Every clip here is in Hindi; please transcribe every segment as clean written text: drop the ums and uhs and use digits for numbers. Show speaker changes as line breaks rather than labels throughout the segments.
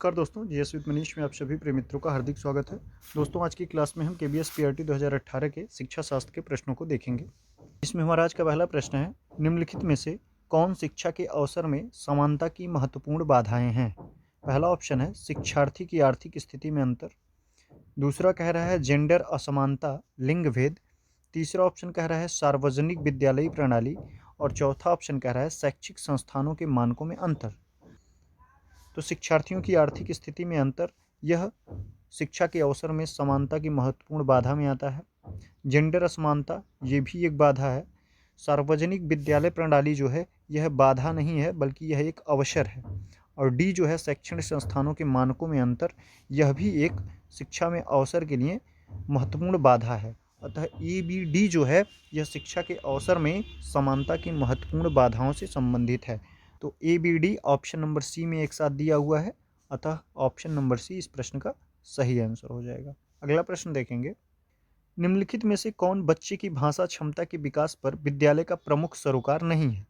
नमस्कार दोस्तों, जीएस विद मनीष में आप सभी प्रिय मित्रों का हार्दिक स्वागत है। दोस्तों, आज की क्लास में हम केबीएस पीआरटी 2018 के शिक्षा शास्त्र के प्रश्नों को देखेंगे। इसमें हमारा आज का पहला प्रश्न है, निम्नलिखित में से कौन शिक्षा के अवसर में समानता की महत्वपूर्ण बाधाएं हैं? पहला ऑप्शन है शिक्षार्थी की आर्थिक स्थिति में अंतर। दूसरा कह रहा है जेंडर असमानता, लिंग भेद। तीसरा ऑप्शन कह रहा है सार्वजनिक विद्यालयी प्रणाली। और चौथा ऑप्शन कह रहा है शैक्षिक संस्थानों के मानकों में अंतर। तो शिक्षार्थियों की आर्थिक स्थिति में अंतर, यह शिक्षा के अवसर में समानता की महत्वपूर्ण बाधा में आता है। जेंडर असमानता, ये भी एक बाधा है। सार्वजनिक विद्यालय प्रणाली जो है यह बाधा नहीं है बल्कि यह एक अवसर है। और डी जो है शैक्षणिक संस्थानों के मानकों में अंतर, यह भी एक शिक्षा में अवसर के लिए महत्वपूर्ण बाधा है। अतः ए बी डी जो है यह शिक्षा के अवसर में समानता की महत्वपूर्ण बाधाओं से संबंधित है। तो A B D option number C में एक साथ दिया हुआ है, अतः ऑप्शन नंबर सी इस प्रश्न का सही आंसर हो जाएगा। अगला प्रश्न देखेंगे, निम्नलिखित में से कौन बच्चे की भाषा क्षमता के विकास पर विद्यालय का प्रमुख सरोकार नहीं है?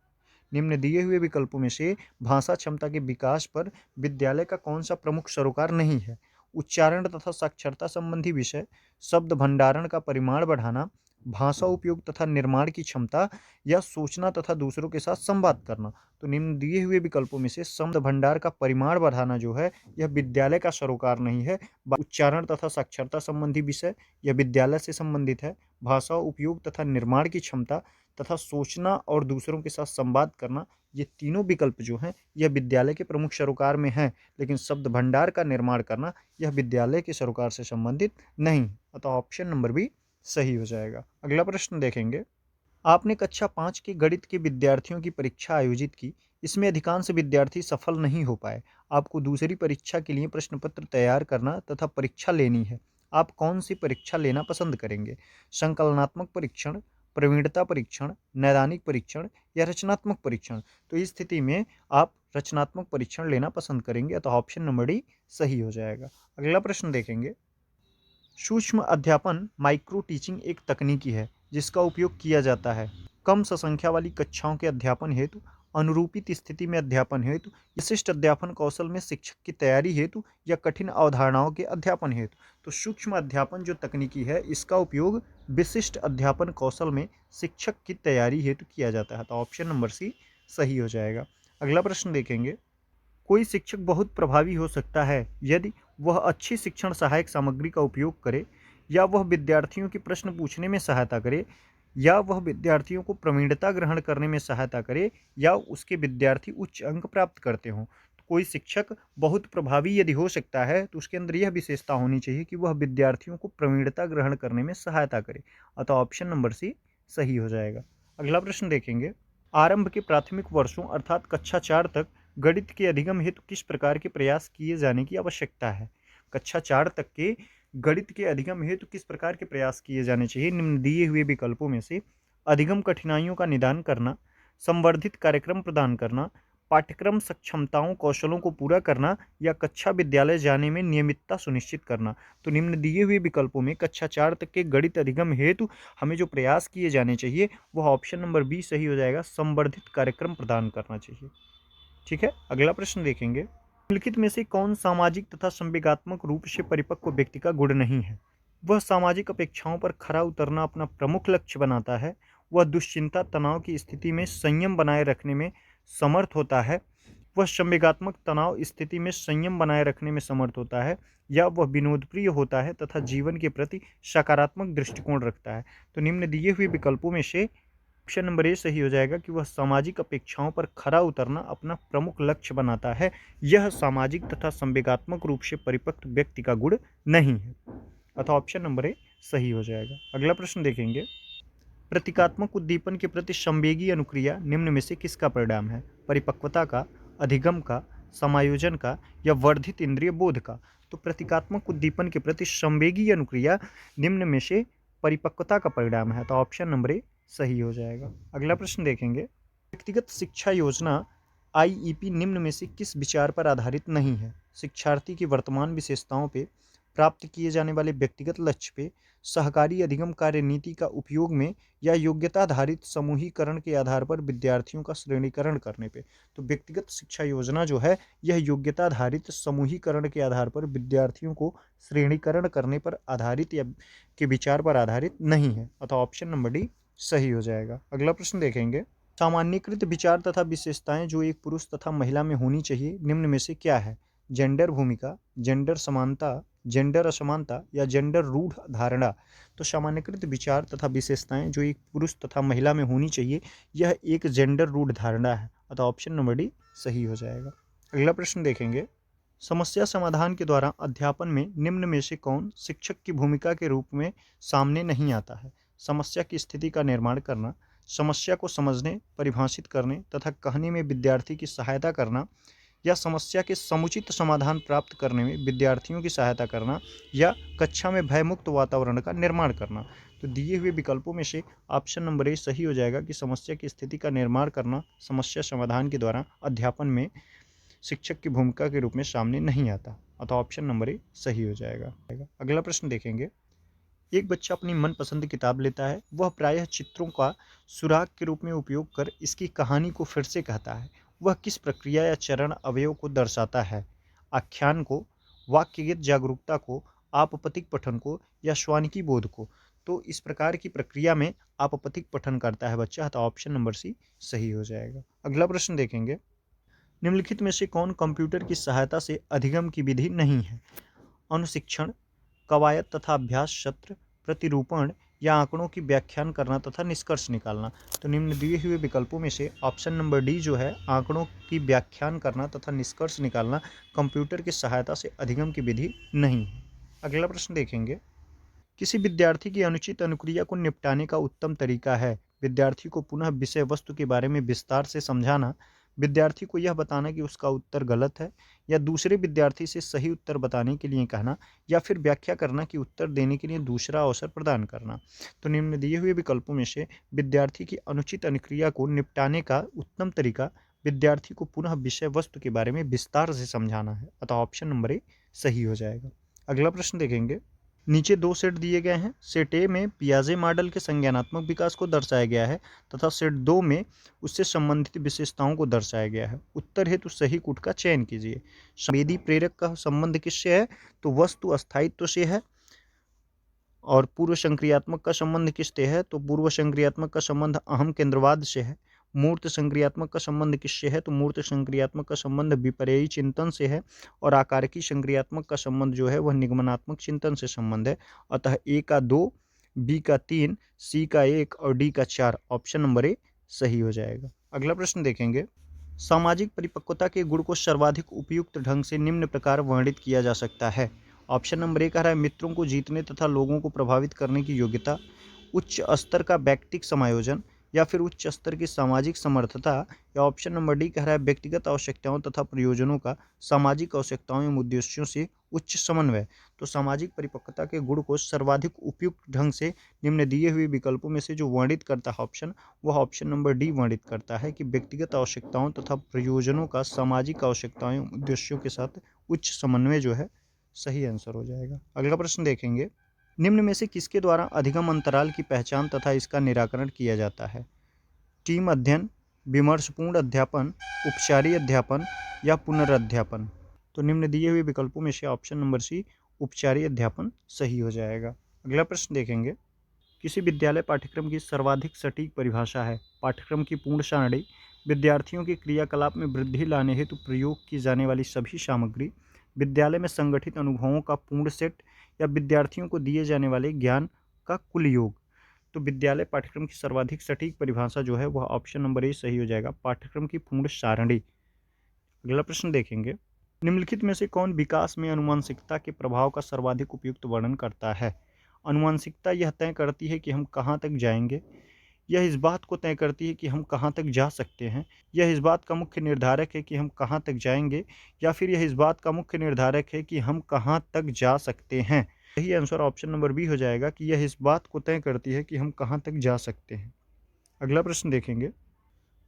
निम्न दिए हुए विकल्पों में से भाषा क्षमता के विकास पर विद्यालय का कौन सा प्रमुख सरोकार नहीं है? उच्चारण तथा साक्षरता संबंधी विषय, शब्द भंडारण का परिमाण बढ़ाना, भाषा उपयोग तथा निर्माण की क्षमता, या सोचना तथा दूसरों के साथ संवाद करना। तो निम्न दिए हुए विकल्पों में से शब्द भंडार का परिमाण बढ़ाना जो है यह विद्यालय का सरोकार नहीं है। उच्चारण तथा साक्षरता संबंधी विषय यह विद्यालय से संबंधित है। भाषा उपयोग तथा निर्माण की क्षमता तथा सोचना और दूसरों के साथ संवाद करना, ये तीनों विकल्प जो हैं यह विद्यालय के प्रमुख सरोकार में हैं, लेकिन शब्द भंडार का निर्माण करना यह विद्यालय के सरोकार से संबंधित नहीं। अतः ऑप्शन नंबर बी सही हो जाएगा। अगला प्रश्न देखेंगे, आपने कक्षा 5 के गणित के विद्यार्थियों की परीक्षा आयोजित की। इसमें अधिकांश विद्यार्थी सफल नहीं हो पाए। आपको दूसरी परीक्षा के लिए प्रश्न पत्र तैयार करना तथा परीक्षा लेनी है। आप कौन सी परीक्षा लेना पसंद करेंगे? संकलनात्मक परीक्षण, प्रवीणता परीक्षण, नैदानिक परीक्षण, या रचनात्मक परीक्षण? तो इस स्थिति में आप रचनात्मक परीक्षण लेना पसंद करेंगे, तो ऑप्शन नंबर डी सही हो जाएगा। अगला प्रश्न देखेंगे, सूक्ष्म अध्यापन माइक्रो टीचिंग एक तकनीकी है जिसका उपयोग किया जाता है कम संख्या वाली कक्षाओं के अध्यापन हेतु, अनुरूपित स्थिति में अध्यापन हेतु, विशिष्ट अध्यापन कौशल में शिक्षक की तैयारी हेतु, या कठिन अवधारणाओं के अध्यापन हेतु। तो सूक्ष्म अध्यापन जो तकनीकी है इसका उपयोग विशिष्ट अध्यापन कौशल में शिक्षक की तैयारी हेतु किया जाता है। तो ऑप्शन नंबर सी सही हो जाएगा। अगला प्रश्न देखेंगे, कोई शिक्षक बहुत प्रभावी हो सकता है यदि वह अच्छी शिक्षण सहायक सामग्री का उपयोग करे, या वह विद्यार्थियों की प्रश्न पूछने में सहायता करे, या वह विद्यार्थियों को प्रवीणता ग्रहण करने में सहायता करे, या उसके विद्यार्थी उच्च अंक प्राप्त करते हों। तो कोई शिक्षक बहुत प्रभावी यदि हो सकता है तो उसके अंदर यह विशेषता होनी चाहिए कि वह विद्यार्थियों को प्रवीणता ग्रहण करने में सहायता करे। अतः ऑप्शन नंबर सी सही हो जाएगा। अगला प्रश्न देखेंगे, आरंभ के प्राथमिक वर्षों अर्थात कक्षा 4 तक गणित के अधिगम हेतु किस प्रकार के प्रयास किए जाने की आवश्यकता है? कक्षा 4 तक के गणित के अधिगम हेतु किस प्रकार के प्रयास किए जाने चाहिए? निम्न दिए हुए विकल्पों में से अधिगम कठिनाइयों का निदान करना, संवर्धित कार्यक्रम प्रदान करना, पाठ्यक्रम सक्षमताओं कौशलों को पूरा करना, या कक्षा विद्यालय जाने में नियमितता सुनिश्चित करना। तो निम्न दिए हुए विकल्पों में कक्षा 4 तक के गणित अधिगम हेतु हमें जो प्रयास किए जाने चाहिए वह ऑप्शन नंबर बी सही हो जाएगा, संवर्धित कार्यक्रम प्रदान करना चाहिए। ठीक है, अगला प्रश्न देखेंगे, निम्नलिखित में से कौन सामाजिक तथा संवेगात्मक रूप से परिपक्व व्यक्ति का गुण नहीं है? वह सामाजिक अपेक्षाओं पर खरा उतरना अपना प्रमुख लक्ष्य बनाता है। वह दुश्चिंता तनाव की स्थिति में संयम बनाए रखने में समर्थ होता है। वह संवेगात्मक तनाव स्थिति में संयम बनाए रखने में समर्थ होता है, या वह विनोदप्रिय होता है तथा जीवन के प्रति सकारात्मक दृष्टिकोण रखता है। तो निम्न दिए हुए विकल्पों में से ऑप्शन नंबर ए सही हो जाएगा कि वह सामाजिक अपेक्षाओं पर खरा उतरना अपना प्रमुख लक्ष्य बनाता है। यह सामाजिक तथा संवेगात्मक रूप से परिपक्व व्यक्ति का गुण नहीं है। अतः ऑप्शन नंबर ए सही हो जाएगा। अगला प्रश्न देखेंगे, प्रतीकात्मक उद्दीपन के प्रति संवेगी अनुक्रिया निम्न में से किसका परिणाम है? परिपक्वता का, अधिगम का, समायोजन का, या वर्धित इंद्रिय बोध का? तो प्रतीकात्मक उद्दीपन के प्रति संवेगी अनुक्रिया निम्न में से परिपक्वता का परिणाम है। तो ऑप्शन नंबर ए सही हो जाएगा। अगला प्रश्न देखेंगे, व्यक्तिगत शिक्षा योजना आईईपी निम्न में से किस विचार पर आधारित नहीं है? शिक्षार्थी की वर्तमान विशेषताओं पे, प्राप्त किए जाने वाले व्यक्तिगत लक्ष्य पे, सहकारी अधिगम कार्यनीति का उपयोग में, या योग्यता आधारित समूहीकरण के आधार पर विद्यार्थियों का श्रेणीकरण करने पे। तो व्यक्तिगत शिक्षा योजना जो है यह योग्यता आधारित समूहीकरण के आधार पर विद्यार्थियों को श्रेणीकरण करने पर आधारित या के विचार पर आधारित नहीं है, अतः ऑप्शन नंबर डी सही हो जाएगा। अगला प्रश्न देखेंगे, सामान्यीकृत विचार तथा विशेषताएं जो एक पुरुष तथा महिला में होनी चाहिए निम्न में से क्या है? जेंडर भूमिका, जेंडर समानता, जेंडर असमानता, या जेंडर रूढ़ धारणा। तो सामान्यकृत विचार तथा विशेषताएं जो एक पुरुष तथा महिला में होनी चाहिए यह एक जेंडर रूढ़ धारणा है, अतः ऑप्शन नंबर डी सही हो जाएगा। अगला प्रश्न देखेंगे, समस्या समाधान के द्वारा अध्यापन में निम्न में से कौन शिक्षक की भूमिका के रूप में सामने नहीं आता है? समस्या की स्थिति का निर्माण करना, समस्या को समझने, परिभाषित करने तथा कहने में विद्यार्थी की सहायता करना, या समस्या के समुचित समाधान प्राप्त करने में विद्यार्थियों की सहायता करना, या कक्षा में भयमुक्त वातावरण का निर्माण करना। तो दिए हुए विकल्पों में से ऑप्शन नंबर ए सही हो जाएगा कि समस्या की स्थिति का निर्माण करना समस्या समाधान के द्वारा अध्यापन में शिक्षक की भूमिका के रूप में सामने नहीं आता, अतः ऑप्शन नंबर ए सही हो जाएगा। अगला प्रश्न देखेंगे, एक बच्चा अपनी मनपसंद किताब लेता है, वह प्रायः चित्रों का सुराग के रूप में उपयोग कर इसकी कहानी को फिर से कहता है। वह किस प्रक्रिया या चरण अवयव को दर्शाता है? आख्यान को, वाक्यगत जागरूकता को, आपपतिक पठन को, या श्वानिकी बोध को? तो इस प्रकार की प्रक्रिया में आपपतिक पठन करता है बच्चा, तो ऑप्शन नंबर सी सही हो जाएगा। अगला प्रश्न देखेंगे, निम्नलिखित में से कौन कंप्यूटर की सहायता से अधिगम की विधि नहीं है? अनुशिक्षण, कवायद तथा अभ्यास सत्र, प्रतिरूपण, या आंकड़ों की व्याख्यान करना तथा निष्कर्ष निकालना। तो निम्न दिए हुए विकल्पों में से ऑप्शन नंबर डी जो है आंकड़ों की व्याख्यान करना तथा निष्कर्ष निकालना कंप्यूटर की सहायता से अधिगम की विधि नहीं है। अगला प्रश्न देखेंगे, किसी विद्यार्थी की अनुचित अनुक्रिया को निपटाने का उत्तम तरीका है? विद्यार्थी को पुनः विषय वस्तु के बारे में विस्तार से समझाना, विद्यार्थी को यह बताना कि उसका उत्तर गलत है, या दूसरे विद्यार्थी से सही उत्तर बताने के लिए कहना, या फिर व्याख्या करना कि उत्तर देने के लिए दूसरा अवसर प्रदान करना। तो निम्न दिए हुए विकल्पों में से विद्यार्थी की अनुचित अनुक्रिया को निपटाने का उत्तम तरीका विद्यार्थी को पुनः विषय वस्तु के बारे में विस्तार से समझाना है, अतः ऑप्शन नंबर ए सही हो जाएगा। अगला प्रश्न देखेंगे, नीचे दो सेट दिए गए हैं। सेट ए में पियाजे मॉडल के संज्ञानात्मक विकास को दर्शाया गया है तथा सेट दो में उससे संबंधित विशेषताओं को दर्शाया गया है। उत्तर हेतु सही कूट का चयन कीजिए। संवेदी प्रेरक का संबंध किससे है? तो वस्तु अस्थायित्व से है। और पूर्व संक्रियात्मक का संबंध किससे है? तो पूर्व संक्रियात्मक का संबंध अहम केंद्रवाद से है। मूर्त संक्रियात्मक का संबंध किससे है? तो मूर्त संक्रियात्मक का संबंध विपर्ययी चिंतन से है। और आकारकी संक्रियात्मक का संबंध जो है वह निगमनात्मक चिंतन से संबंध है। अतः ए का 2, बी का 3, सी का 1 और डी का 4, ऑप्शन नंबर ए सही हो जाएगा। अगला प्रश्न देखेंगे, सामाजिक परिपक्वता के गुण को सर्वाधिक उपयुक्त ढंग से निम्न प्रकार वर्णित किया जा सकता है। ऑप्शन नंबर ए कह रहा है मित्रों को जीतने तथा लोगों को प्रभावित करने की योग्यता, उच्च स्तर का व्यक्तिक समायोजन, या फिर उच्च स्तर की सामाजिक समर्थता, या ऑप्शन नंबर डी कह रहा है व्यक्तिगत आवश्यकताओं तथा प्रयोजनों का सामाजिक आवश्यकताओं एवं उद्देश्यों से उच्च समन्वय। तो सामाजिक परिपक्वता के गुण को सर्वाधिक उपयुक्त ढंग से निम्न दिए हुए विकल्पों में से जो वर्णित करता है ऑप्शन, वह ऑप्शन नंबर डी वर्णित करता है कि व्यक्तिगत आवश्यकताओं तथा प्रयोजनों का सामाजिक आवश्यकताओं एवं उद्देश्यों के साथ उच्च समन्वय जो है सही आंसर हो जाएगा। अगला प्रश्न देखेंगे, निम्न में से किसके द्वारा अधिगम अंतराल की पहचान तथा इसका निराकरण किया जाता है? टीम अध्ययन, विमर्शपूर्ण अध्यापन, उपचारी अध्यापन, या पुनर्अध्यापन? तो निम्न दिए हुए विकल्पों में से ऑप्शन नंबर सी उपचारी अध्यापन सही हो जाएगा। अगला प्रश्न देखेंगे, किसी विद्यालय पाठ्यक्रम की सर्वाधिक सटीक परिभाषा है? पाठ्यक्रम की पूर्ण सारणी, विद्यार्थियों के क्रियाकलाप में वृद्धि लाने हेतु प्रयोग की जाने वाली सभी सामग्री, विद्यालय में संगठित अनुभवों का पूर्ण सेट, या विद्यार्थियों को दिए जाने वाले ज्ञान का कुल योग? तो विद्यालय पाठ्यक्रम की सर्वाधिक सटीक परिभाषा जो है वह ऑप्शन नंबर ए सही हो जाएगा, पाठ्यक्रम की पूर्ण सारणी। अगला प्रश्न देखेंगे, निम्नलिखित में से कौन विकास में अनुवांशिकता के प्रभाव का सर्वाधिक उपयुक्त वर्णन करता है? अनुवांशिकता यह तय करती है कि हम कहाँ तक जाएंगे, यह इस बात को तय करती है कि हम कहाँ तक जा सकते हैं, यह इस बात का मुख्य निर्धारक है कि हम कहाँ तक जाएंगे, या फिर यह इस बात का मुख्य निर्धारक है कि हम कहाँ तक जा सकते हैं? यही आंसर ऑप्शन नंबर बी हो जाएगा कि यह इस बात को तय करती है कि हम कहाँ तक जा सकते हैं। अगला प्रश्न देखेंगे,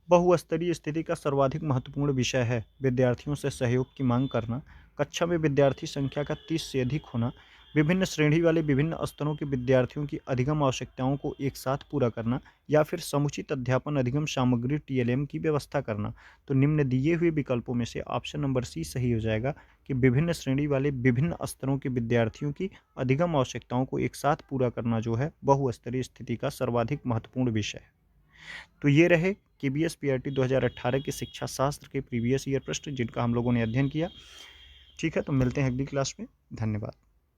बहुस्तरीय स्थिति का सर्वाधिक महत्वपूर्ण विषय है विद्यार्थियों से सहयोग की मांग करना, कक्षा में विद्यार्थी संख्या का 30 से अधिक होना, विभिन्न श्रेणी वाले विभिन्न स्तरों के विद्यार्थियों की अधिगम आवश्यकताओं को एक साथ पूरा करना, या फिर समुचित अध्यापन अधिगम सामग्री टीएलएम की व्यवस्था करना। तो निम्न दिए हुए विकल्पों में से ऑप्शन नंबर सी सही हो जाएगा कि विभिन्न श्रेणी वाले विभिन्न स्तरों के विद्यार्थियों की अधिगम आवश्यकताओं को एक साथ पूरा करना जो है बहुस्तरीय स्थिति का सर्वाधिक महत्वपूर्ण विषय है। तो ये रहे केबीएस पीआरटी 2018 के शिक्षा शास्त्र के प्रीवियस ईयर प्रश्न जिनका हम लोगों ने अध्ययन किया। ठीक है, तो मिलते हैं अगली क्लास में। धन्यवाद।